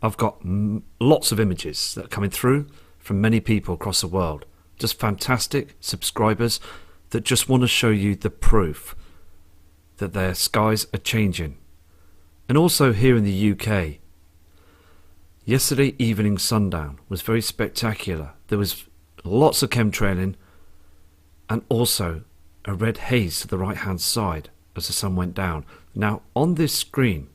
I've got lots of images that are coming through from many people across the world. Just fantastic subscribers that just want to show you the proof that their skies are changing. And also here in the UK, yesterday evening sundown was very spectacular. There was lots of chemtrailing and also a red haze to the right hand side as the sun went down. Now on this screen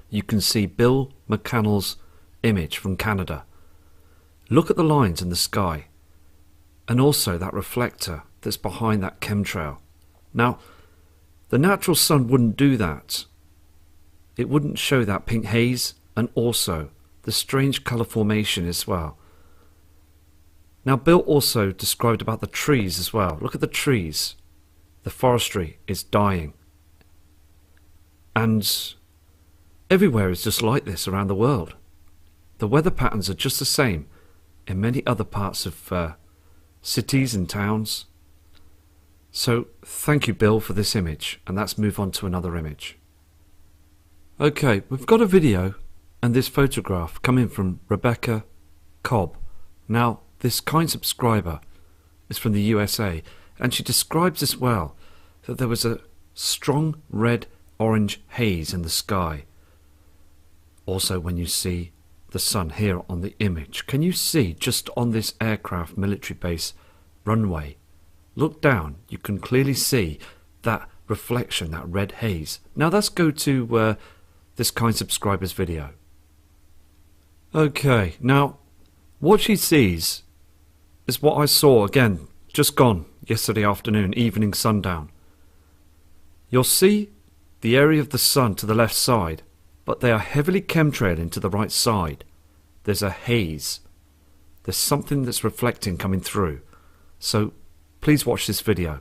you can see Bill McCannell's image from Canada. Look at the lines in the sky and also that reflector that's behind that chemtrail. Now the natural sun wouldn't do that. It wouldn't show that pink haze and also the strange colour formation as well. Now Bill also described about the trees as well. Look at the trees. The forestry is dying. And everywhere is just like this around the world. The weather patterns are just the same in many other parts of cities and towns. So thank you, Bill, for this image, and let's move on to another image. Okay, we've got a video and this photograph coming from Rebecca Cobb. Now this kind subscriber is from the USA, and she describes as well that there was a strong red-orange haze in the sky. Also when you see the sun here on the image, can you see just on this aircraft military base runway, look down, you can clearly see that reflection, that red haze. Now let's go to this kind subscriber's video. Okay, now what she sees is what I saw again just gone yesterday afternoon, evening sundown. You'll see the area of the sun to the left side, but they are heavily chemtrailing to the right side. There's a haze. There's something that's reflecting coming through. So please watch this video.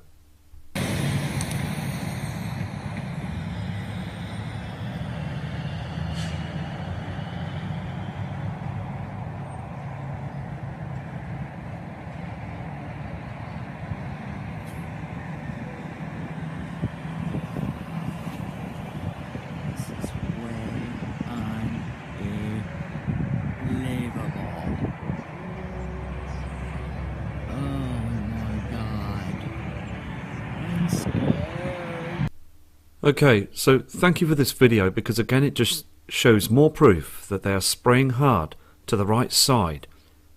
Okay, so thank you for this video, because again it just shows more proof that they are spraying hard to the right side.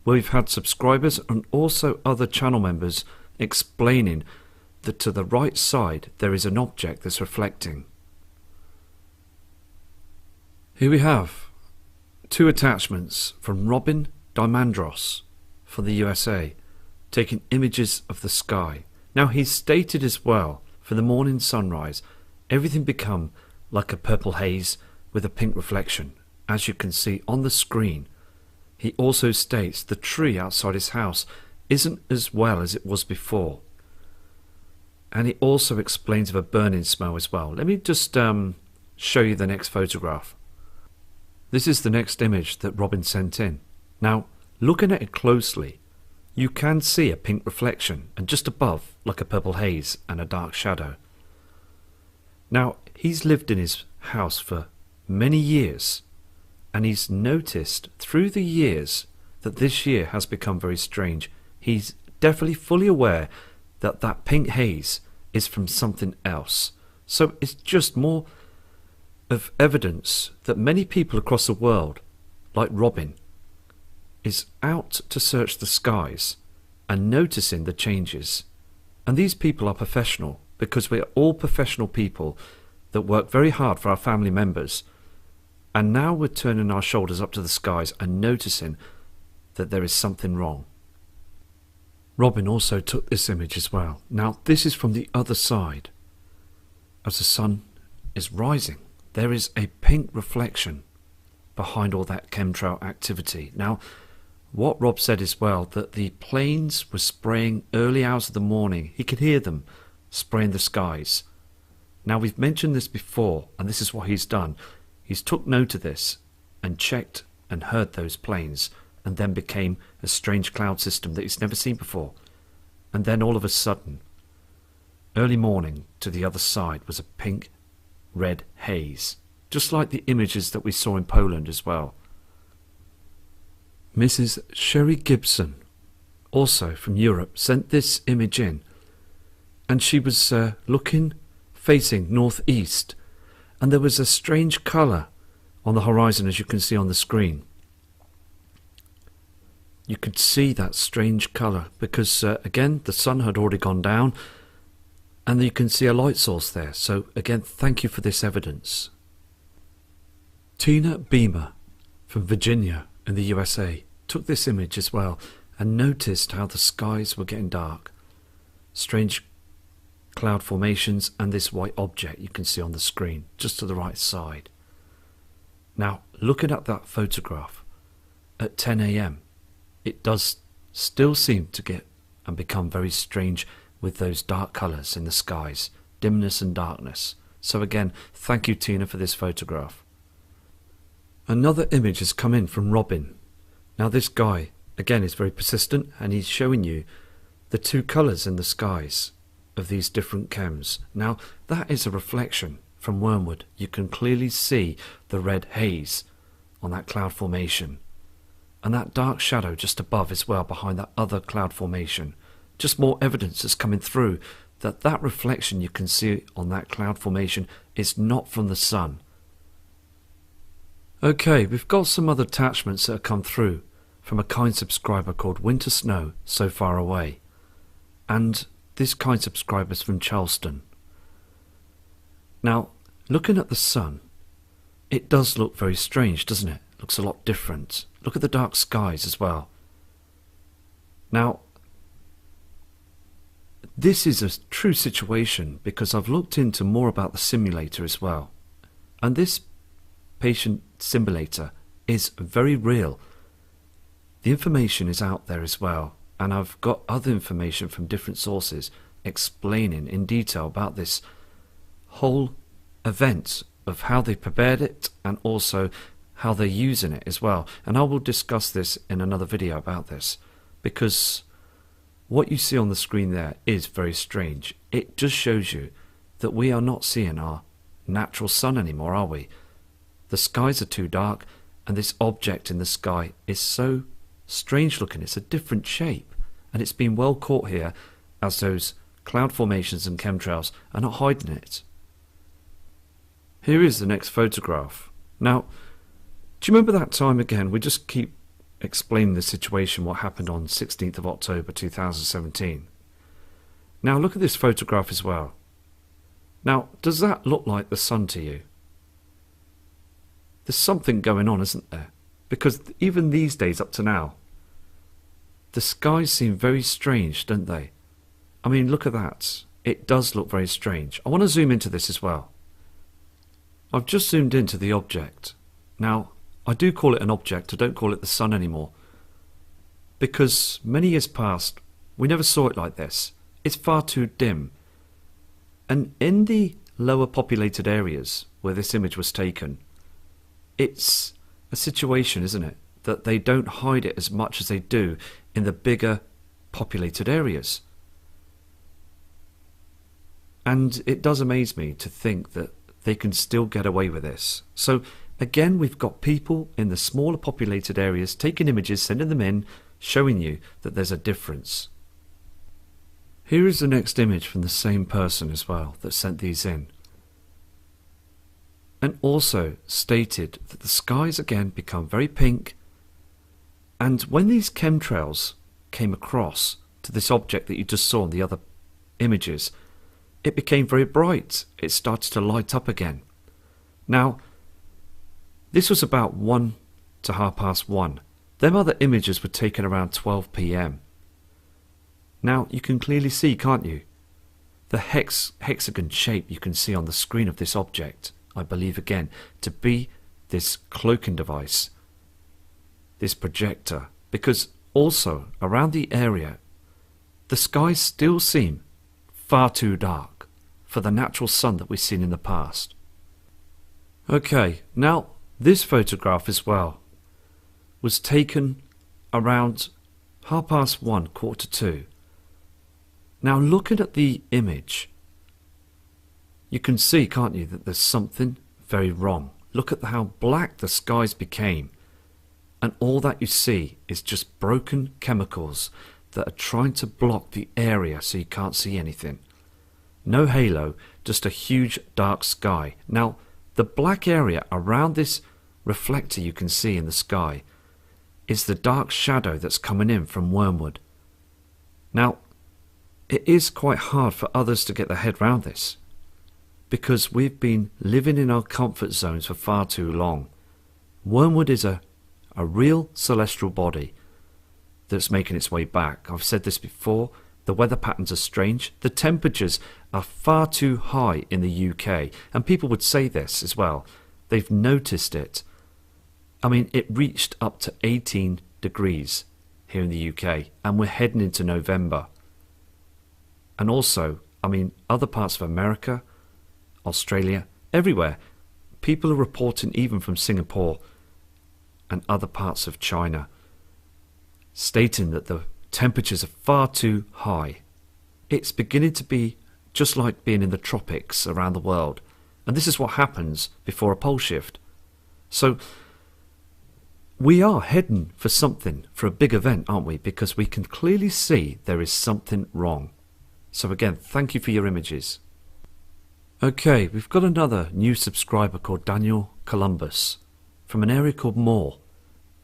We've had subscribers and also other channel members explaining that to the right side there is an object that's reflecting. Here we have two attachments from Robin Dimandros for the USA, taking images of the sky. Now he's stated as well, for the morning sunrise, everything become like a purple haze with a pink reflection, as you can see on the screen. He also states the tree outside his house isn't as well as it was before. And he also explains of a burning smell as well. Let me just show you the next photograph. This is the next image that Robin sent in. Now, looking at it closely, you can see a pink reflection, and just above, like a purple haze and a dark shadow. Now, he's lived in his house for many years, and he's noticed through the years that this year has become very strange. He's definitely fully aware that that pink haze is from something else. So it's just more of evidence that many people across the world, like Robin, is out to search the skies and noticing the changes. And these people are professional, because we are all professional people that work very hard for our family members. And now we're turning our shoulders up to the skies and noticing that there is something wrong. Robin also took this image as well. Now this is from the other side. As the sun is rising, there is a pink reflection behind all that chemtrail activity. Now what Rob said as well, that the planes were spraying early hours of the morning. He could hear them spraying the skies. Now we've mentioned this before, and this is what he's done. He's took note of this and checked and heard those planes, and then became a strange cloud system that he's never seen before. And then all of a sudden, early morning, to the other side was a pink red haze. just like the images that we saw in Poland as well. Mrs. Sherry Gibson, also from Europe, sent this image in, and she was looking, facing northeast, and there was a strange colour on the horizon, as you can see on the screen. You could see that strange colour because, again, the sun had already gone down, and you can see a light source there. So, again, thank you for this evidence. Tina Beamer from Virginia in the USA took this image as well and noticed how the skies were getting dark. Strange cloud formations and this white object you can see on the screen just to the right side. Now, looking at that photograph at 10 AM, it does still seem to get and become very strange with those dark colours in the skies, dimness and darkness. So again, thank you, Tina, for this photograph. Another image has come in from Robin. Now this guy, again, is very persistent, and he's showing you the two colours in the skies of these different chems. Now that is a reflection from Wormwood. You can clearly see the red haze on that cloud formation, and that dark shadow just above as well behind that other cloud formation. Just more evidence is coming through that that reflection you can see on that cloud formation is not from the sun. Okay, we've got some other attachments that have come through from a kind subscriber called Winter Snow So Far Away, and this kind subscriber is from Charleston. Now, looking at the sun, it does look very strange, doesn't it? Looks a lot different. Look at the dark skies as well. Now, this is a true situation because I've looked into more about the simulator as well, and this patient simulator is very real. The information is out there as well, and I've got other information from different sources explaining in detail about this whole event of how they prepared it and also how they're using it as well. And I will discuss this in another video about this, because what you see on the screen there is very strange. It just shows you that we are not seeing our natural sun anymore, are we? The skies are too dark, and this object in the sky is so strange looking. It's a different shape, and it's been well caught here as those cloud formations and chemtrails are not hiding it. Here is the next photograph. Now, do you remember that time again? We just keep explaining the situation, what happened on 16th of October 2017. Now look at this photograph as well. Now, does that look like the sun to you? There's something going on, isn't there? Because even these days up to now, the skies seem very strange, don't they? I mean, look at that. It does look very strange. I want to zoom into this as well. I've just zoomed into the object. Now, I do call it an object. I don't call it the sun anymore, because many years past, we never saw it like this. It's far too dim. And in the lower populated areas where this image was taken, it's a situation, isn't it, that they don't hide it as much as they do in the bigger populated areas. And it does amaze me to think that they can still get away with this. So again, we've got people in the smaller populated areas taking images, sending them in, showing you that there's a difference. Here is the next image from the same person as well that sent these in, and also stated that the skies again become very pink, and when these chemtrails came across to this object that you just saw in the other images, it became very bright. It started to light up again. Now, this was about 1 to 1:30. Them other images were taken around 12 PM. Now, you can clearly see, can't you, the hexagon shape you can see on the screen of this object, I believe again, to be this cloaking device, this projector, because also around the area, the skies still seem far too dark for the natural sun that we've seen in the past. Okay, now this photograph as well was taken around 1:30, 1:45. Now looking at the image, you can see, can't you, that there's something very wrong look at how black the skies became. And all that you see is just broken chemicals that are trying to block the area so you can't see anything. No halo, just a huge dark sky. Now, the black area around this reflector you can see in the sky is the dark shadow that's coming in from wormwood. Now, it is quite hard for others to get their head around this, because we've been living in our comfort zones for far too long. Wormwood is a real celestial body that's making its way back. I've said this before, the weather patterns are strange. The temperatures are far too high in the UK, and people would say this as well. They've noticed it. I mean, it reached up to 18 degrees here in the UK, and we're heading into November. And also, I mean, other parts of America, Australia, everywhere, people are reporting, even from Singapore and other parts of China, stating that the temperatures are far too high. It's beginning to be just like being in the tropics around the world. And this is what happens before a pole shift. So we are heading for something, for a big event, aren't we? Because we can clearly see there is something wrong. So again, thank you for your images. Okay, we've got another new subscriber called Daniel Columbus from an area called Moore.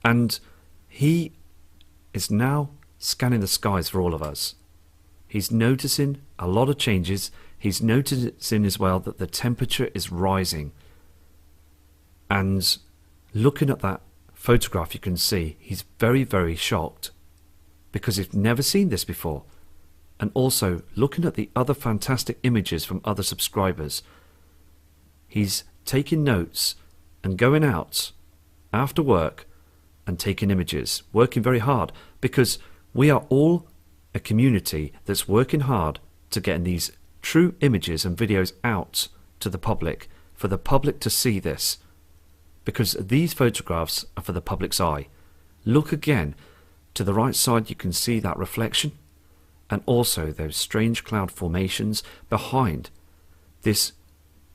And he is now scanning the skies for all of us. He's noticing a lot of changes. He's noticing as well that the temperature is rising. And looking at that photograph, you can see he's very, very shocked because he's never seen this before. And also looking at the other fantastic images from other subscribers, he's taking notes and going out after work and taking images, working very hard, because we are all a community that's working hard to get these true images and videos out to the public, for the public to see this, because these photographs are for the public's eye. Look again to the right side, you can see that reflection, and also those strange cloud formations behind this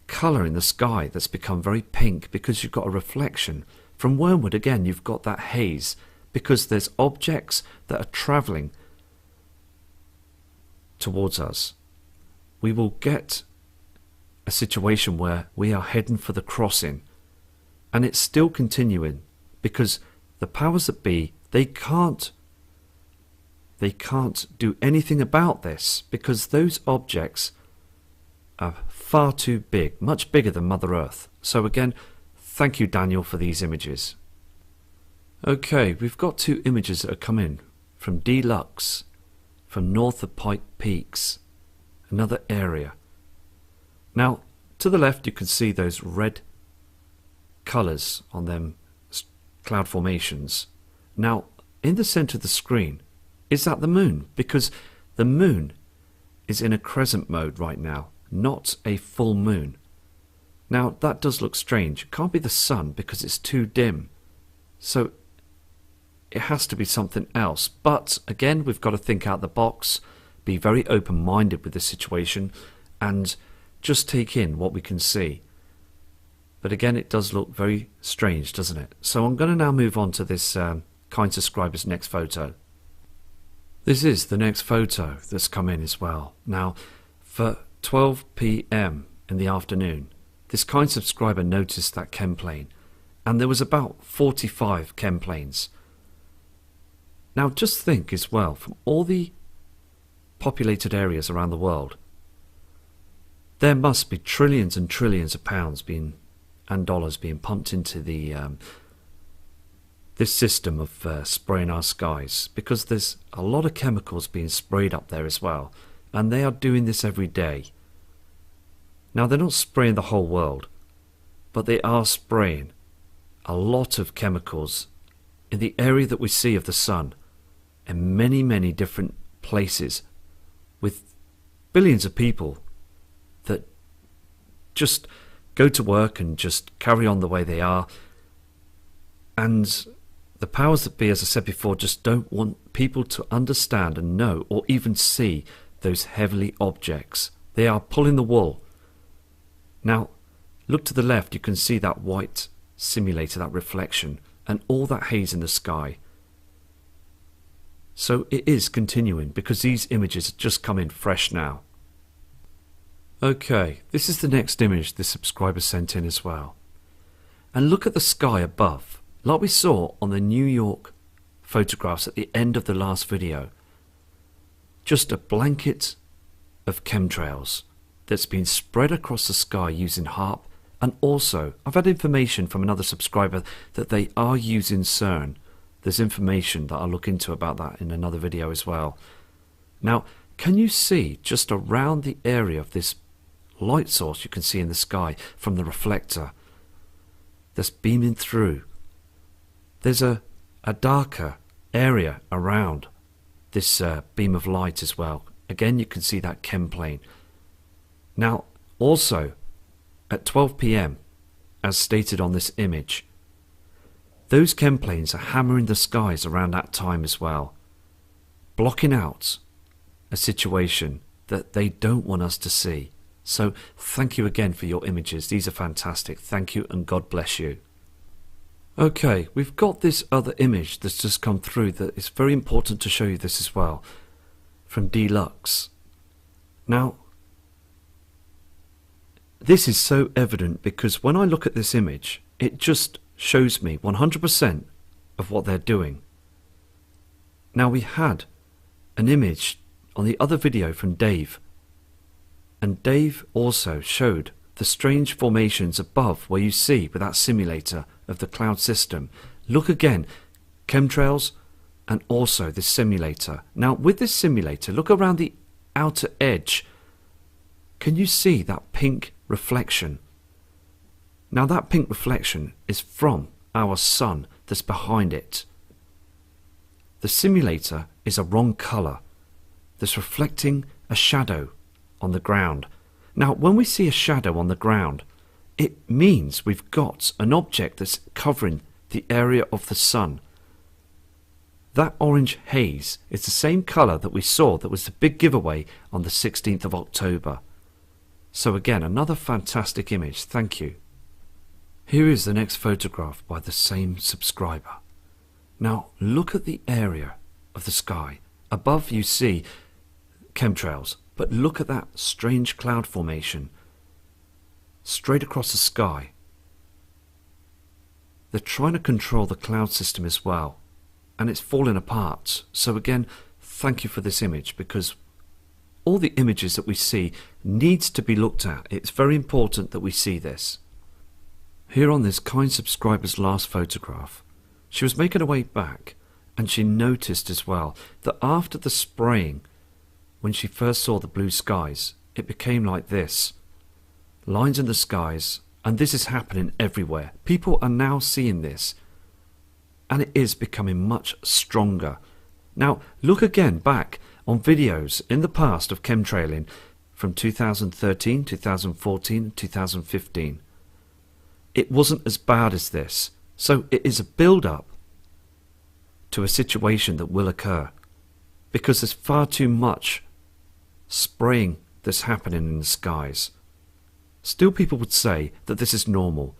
colour in the sky that's become very pink, because you've got a reflection from wormwood. Again, you've got that haze because there's objects that are travelling towards us. We will get a situation where we are heading for the crossing, and it's still continuing because the powers that be, they can't do anything about this, because those objects are far too big, much bigger than Mother Earth. So again, thank you, Daniel, for these images. Okay, we've got two images that have come in from Deluxe, from north of Pike Peaks, another area. Now, to the left you can see those red colours on them cloud formations. Now, in the centre of the screen, is that the moon? Because the moon is in a crescent mode right now, not a full moon. Now, that does look strange. It can't be the sun because it's too dim. So it has to be something else. But again, we've got to think out the box, be very open-minded with the situation, and just take in what we can see. But again, it does look very strange, doesn't it? So I'm going to now move on to this kind subscriber's next photo. This is the next photo that's come in as well. Now, for 12 p.m. in the afternoon, this kind subscriber noticed that chem plane, and there was about 45 chem planes. Now, just think as well, from all the populated areas around the world, there must be trillions and trillions of pounds and dollars being pumped into the this system of spraying our skies, because there's a lot of chemicals being sprayed up there as well, and they are doing this every day. Now, they're not spraying the whole world, but they are spraying a lot of chemicals in the area that we see of the sun, in many, many different places, with billions of people that just go to work and just carry on the way they are. And the powers that be, as I said before, just don't want people to understand and know or even see those heavenly objects. They are pulling the wool. Now, look to the left, you can see that white simulator, that reflection, and all that haze in the sky. So it is continuing because these images just come in fresh now. Okay, this is the next image the subscriber sent in as well. And look at the sky above, like we saw on the New York photographs at the end of the last video. Just a blanket of chemtrails that's been spread across the sky using HARP, and also I've had information from another subscriber that they are using CERN. There's information that I'll look into about that in another video as well. Now, can you see just around the area of this light source you can see in the sky from the reflector that's beaming through? There's a darker area around this beam of light as well. Again, you can see that chem plane. Now, also at 12 p.m, as stated on this image, those chem planes are hammering the skies around that time as well, blocking out a situation that they don't want us to see. So thank you again for your images. These are fantastic. Thank you and God bless you. Okay, we've got this other image that's just come through that is very important to show you this as well, from Deluxe. Now, this is so evident because when I look at this image, it just shows me 100% of what they're doing. Now, we had an image on the other video from Dave, and Dave also showed the strange formations above where you see with that simulator of the cloud system. Look again, chemtrails and also this simulator. Now with this simulator, look around the outer edge. Can you see that pink reflection? Now that pink reflection is from our sun that's behind it. The simulator is a wrong colour that's reflecting a shadow on the ground. Now when we see a shadow on the ground, it means we've got an object that's covering the area of the sun. That orange haze is the same colour that we saw that was the big giveaway on the 16th of October. So again, another fantastic image, thank you. Here is the next photograph by the same subscriber. Now look at the area of the sky. Above you see chemtrails, but look at that strange cloud formation straight across the sky. They're trying to control the cloud system as well, and it's falling apart. So again, thank you for this image, because all the images that we see needs to be looked at. It's very important that we see this. Here on this kind subscriber's last photograph, she was making her way back, and she noticed as well that after the spraying, when she first saw the blue skies, it became like this. Lines in the skies, and this is happening everywhere. People are now seeing this, and it is becoming much stronger. Now, look again back on videos in the past of chemtrailing from 2013, 2014, 2015. It wasn't as bad as this, so it is a build-up to a situation that will occur, because there's far too much spraying that's happening in the skies. Still, people would say that this is normal,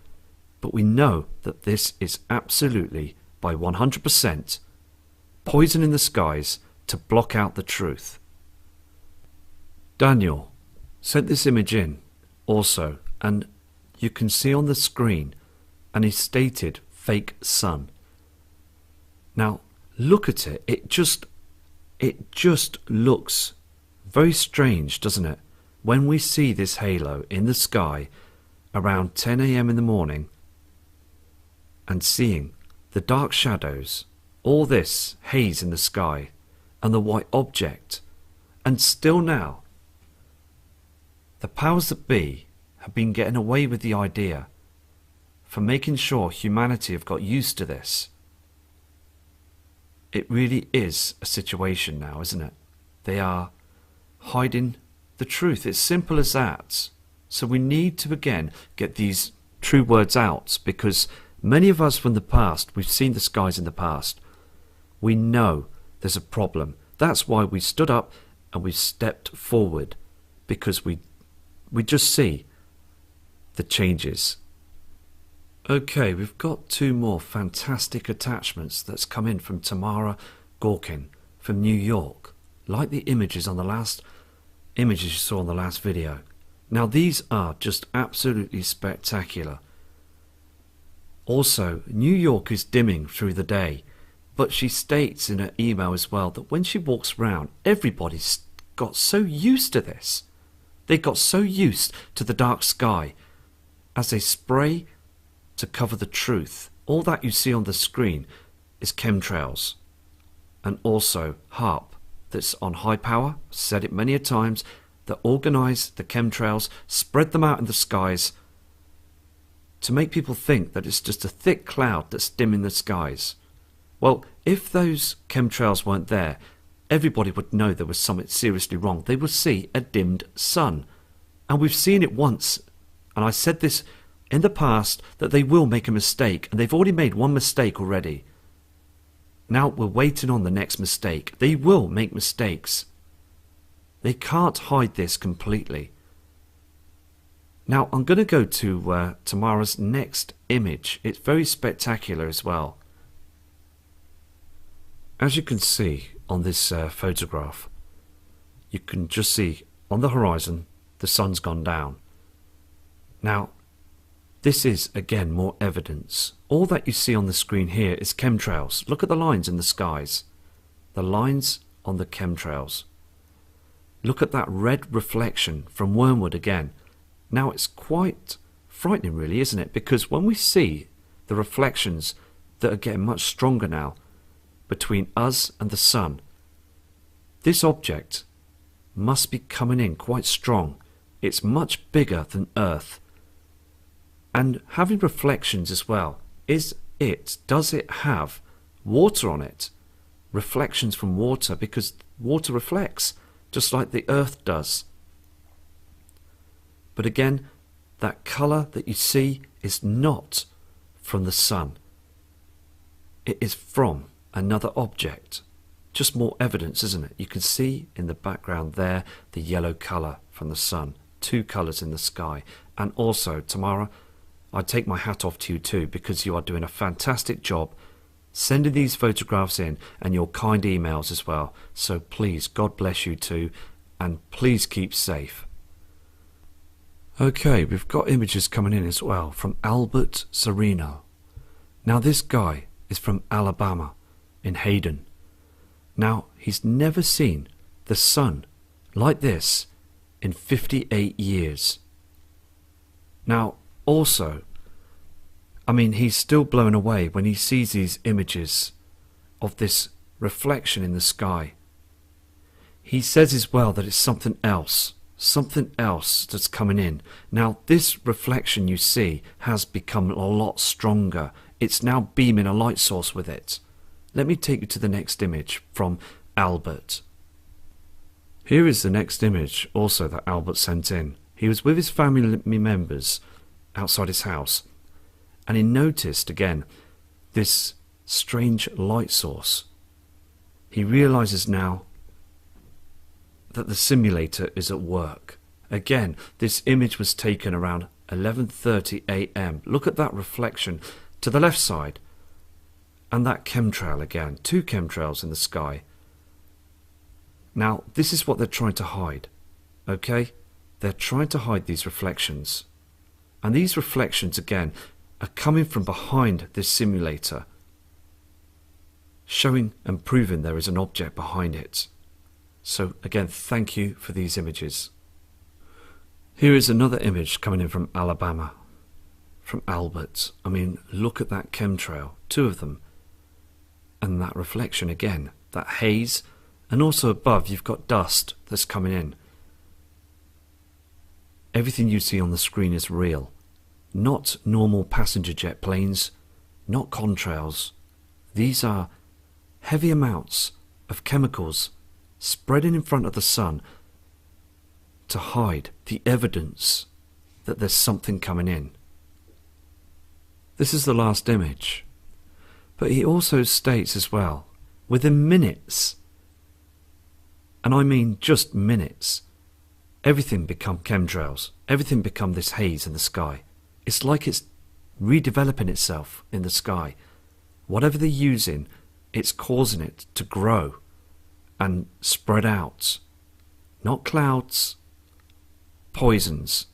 but we know that this is absolutely, by 100%, poison in the skies to block out the truth. Daniel sent this image in also, and you can see on the screen, and he stated fake sun. Now look at it, it just looks very strange, doesn't it? When we see this halo in the sky around 10 a.m. in the morning and seeing the dark shadows, all this haze in the sky and the white object, and still now the powers that be have been getting away with the idea for making sure humanity have got used to this. It really is a situation now, isn't it? They are hiding the truth. It's simple as that. So we need to again get these true words out, because many of us from the past, we've seen the skies in the past. We know there's a problem. That's why we stood up and we stepped forward, because we just see the changes. Okay, we've got two more fantastic attachments that's come in from Tamara Gorkin from New York, like the images on the last images you saw in the last video. Now these are just absolutely spectacular. Also, New York is dimming through the day, but she states in her email as well that when she walks around, everybody's got so used to this. They got so used to the dark sky as they spray to cover the truth. All that you see on the screen is chemtrails and also HARP that's on high power. Said it many a times, that organise the chemtrails, spread them out in the skies to make people think that it's just a thick cloud that's dimming the skies. Well, if those chemtrails weren't there, everybody would know there was something seriously wrong. They would see a dimmed sun. And we've seen it once, and I said this in the past, that they will make a mistake, and they've already made one mistake already. Now we're waiting on the next mistake. They will make mistakes. They can't hide this completely. Now I'm going to go to Tamara's next image. It's very spectacular as well. As you can see on this photograph, you can just see on the horizon the sun's gone down. Now this is again more evidence. All that you see on the screen here is chemtrails. Look at the lines in the skies. The lines on the chemtrails. Look at that red reflection from Wormwood again. Now it's quite frightening really, isn't it? Because when we see the reflections that are getting much stronger now between us and the sun, this object must be coming in quite strong. It's much bigger than Earth. And having reflections as well, does it have water on it? Reflections from water, because water reflects just like the Earth does. But again, that colour that you see is not from the sun. It is from another object. Just more evidence, isn't it? You can see in the background there the yellow colour from the sun. Two colours in the sky. And also, Tamara, I take my hat off to you too, because you are doing a fantastic job sending these photographs in, and your kind emails as well. So please, God bless you too, and please keep safe. Okay, we've got images coming in as well from Albert Sereno. Now this guy is from Alabama in Hayden. Now he's never seen the sun like this in 58 years. Now also, I mean, he's still blown away when he sees these images of this reflection in the sky. He says as well that it's something else that's coming in. Now this reflection you see has become a lot stronger. It's now beaming a light source with it. Let me take you to the next image from Albert. Here is the next image also that Albert sent in. He was with his family members outside his house, and he noticed again this strange light source. He realizes now that the simulator is at work. Again, this image was taken around 11:30 a.m. Look at that reflection to the left side, and that chemtrail again, two chemtrails in the sky. Now this is what they're trying to hide. Okay, they're trying to hide these reflections. And these reflections, again, are coming from behind this simulator, showing and proving there is an object behind it. So, again, thank you for these images. Here is another image coming in from Alabama, from Albert. I mean, look at that chemtrail, two of them. And that reflection again, that haze, and also above you've got dust that's coming in. Everything you see on the screen is real. Not normal passenger jet planes, not contrails. These are heavy amounts of chemicals spreading in front of the sun to hide the evidence that there's something coming in. This is the last image. But he also states as well, within minutes, and I mean just minutes, everything become chemtrails. Everything become this haze in the sky. It's like it's redeveloping itself in the sky. Whatever they're using, it's causing it to grow and spread out. Not clouds, poisons.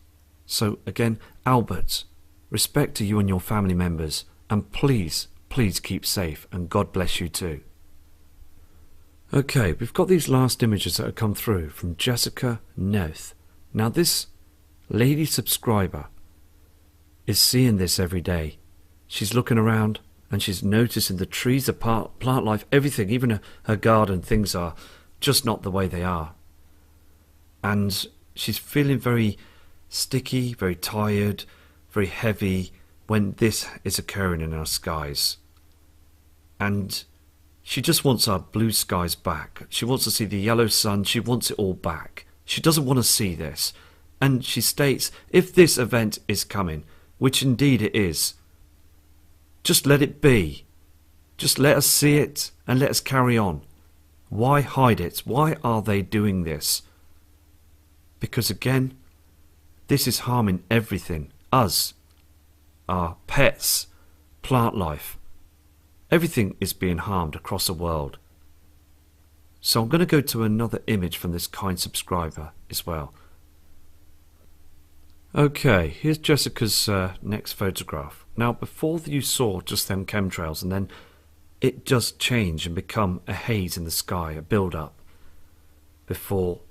So again, Albert, respect to you and your family members, and please, please keep safe, and God bless you too. Okay, we've got these last images that have come through from Jessica Neth. Now this lady subscriber is seeing this every day. She's looking around and she's noticing the trees, the plant life, everything, even her garden, things are just not the way they are. And she's feeling very sticky, very tired, very heavy when this is occurring in our skies. And she just wants our blue skies back. She wants to see the yellow sun. She wants it all back. She doesn't want to see this. And she states, if this event is coming, which indeed it is, just let it be. Just let us see it and let us carry on. Why hide it? Why are they doing this? Because again, this is harming everything. Us, our pets, plant life. Everything is being harmed across the world. So I'm going to go to another image from this kind subscriber as well. Okay, here's Jessica's next photograph. Now, before you saw just them chemtrails, and then it just changed and become a haze in the sky, a build-up, before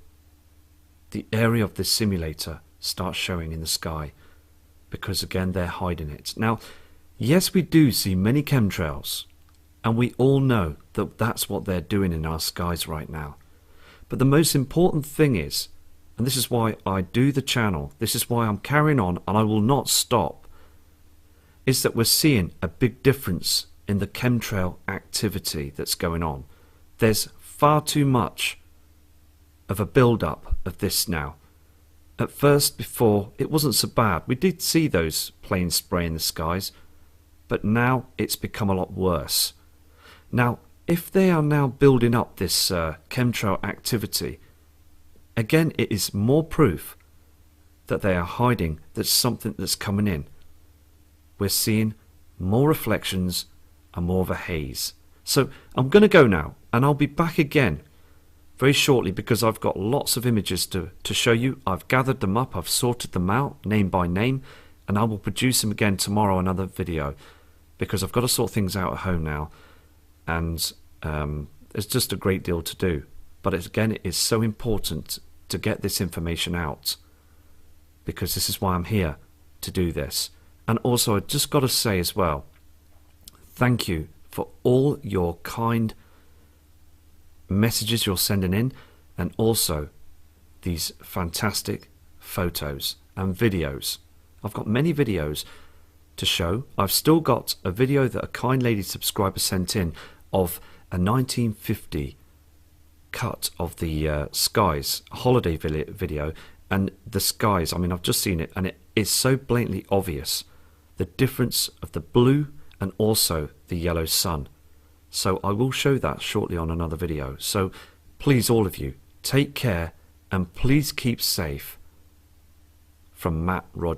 the area of the simulator starts showing in the sky, because again, they're hiding it. Now, yes, we do see many chemtrails, and we all know that that's what they're doing in our skies right now. But the most important thing is, and this is why I do the channel, this is why I'm carrying on and I will not stop, is that we're seeing a big difference in the chemtrail activity that's going on. There's far too much of a build-up of this now. At first, before, it wasn't so bad. We did see those planes spray in the skies, but now it's become a lot worse. Now, if they are now building up this chemtrail activity, again, it is more proof that they are hiding there's something that's coming in. We're seeing more reflections and more of a haze. So I'm going to go now, and I'll be back again very shortly because I've got lots of images to show you. I've gathered them up, I've sorted them out name by name, and I will produce them again tomorrow, another video, because I've got to sort things out at home now, and there's just a great deal to do. But again, it is so important to get this information out, because this is why I'm here to do this. And also, I just got to say as well, thank you for all your kind messages you're sending in, and also these fantastic photos and videos. I've got many videos to show. I've still got a video that a kind lady subscriber sent in of a 1950 cut of the skies, a holiday video, and the skies, I mean, I've just seen it, and it is so blatantly obvious, the difference of the blue and also the yellow sun. So I will show that shortly on another video. So please, all of you, take care and please keep safe. From Matt Rogers.